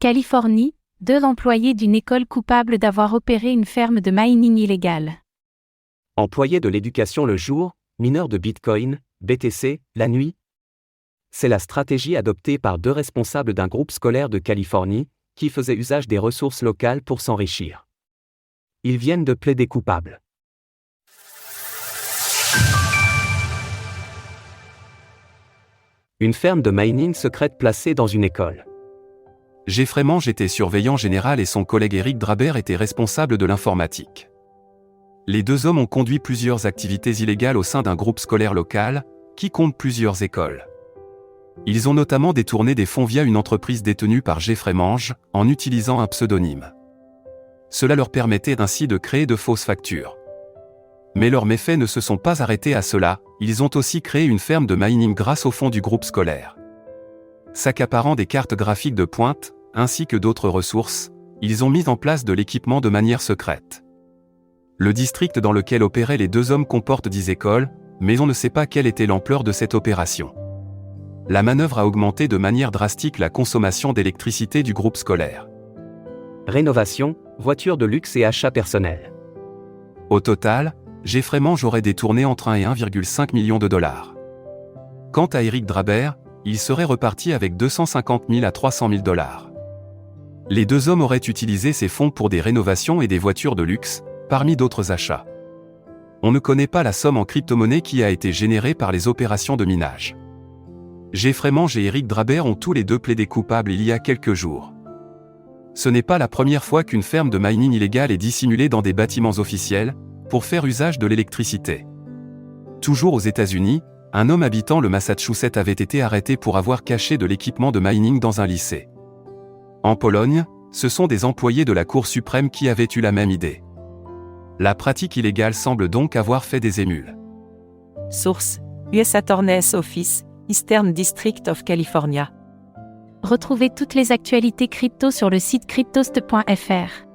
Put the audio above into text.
Californie, 2 employés d'une école coupables d'avoir opéré une ferme de mining illégale. Employés de l'éducation le jour, mineurs de Bitcoin, BTC, la nuit. C'est la stratégie adoptée par 2 responsables d'un groupe scolaire de Californie, qui faisaient usage des ressources locales pour s'enrichir. Ils viennent de plaider coupables. Une ferme de mining secrète placée dans une école. Jeffrey Mange était surveillant général et son collègue Eric Drabert était responsable de l'informatique. Les 2 hommes ont conduit plusieurs activités illégales au sein d'un groupe scolaire local, qui compte plusieurs écoles. Ils ont notamment détourné des fonds via une entreprise détenue par Jeffrey Mange, en utilisant un pseudonyme. Cela leur permettait ainsi de créer de fausses factures. Mais leurs méfaits ne se sont pas arrêtés à cela, ils ont aussi créé une ferme de mining grâce aux fonds du groupe scolaire. S'accaparant des cartes graphiques de pointe, ainsi que d'autres ressources, ils ont mis en place de l'équipement de manière secrète. Le district dans lequel opéraient les 2 hommes comporte 10 écoles, mais on ne sait pas quelle était l'ampleur de cette opération. La manœuvre a augmenté de manière drastique la consommation d'électricité du groupe scolaire. Rénovation, voitures de luxe et achats personnels. Au total, Jeffrey Mange aurait détourné entre 1 et 1,5 million de dollars. Quant à Eric Drabert, il serait reparti avec 250 000 à 300 000 dollars. Les 2 hommes auraient utilisé ces fonds pour des rénovations et des voitures de luxe, parmi d'autres achats. On ne connaît pas la somme en crypto-monnaie qui a été générée par les opérations de minage. Jeffrey Mange et Eric Drabert ont tous les 2 plaidé coupables il y a quelques jours. Ce n'est pas la première fois qu'une ferme de mining illégale est dissimulée dans des bâtiments officiels, pour faire usage de l'électricité. Toujours aux États-Unis, un homme habitant le Massachusetts avait été arrêté pour avoir caché de l'équipement de mining dans un lycée. En Pologne, ce sont des employés de la Cour suprême qui avaient eu la même idée. La pratique illégale semble donc avoir fait des émules. Source: US Attorney's Office, Eastern District of California. Retrouvez toutes les actualités crypto sur le site cryptost.fr.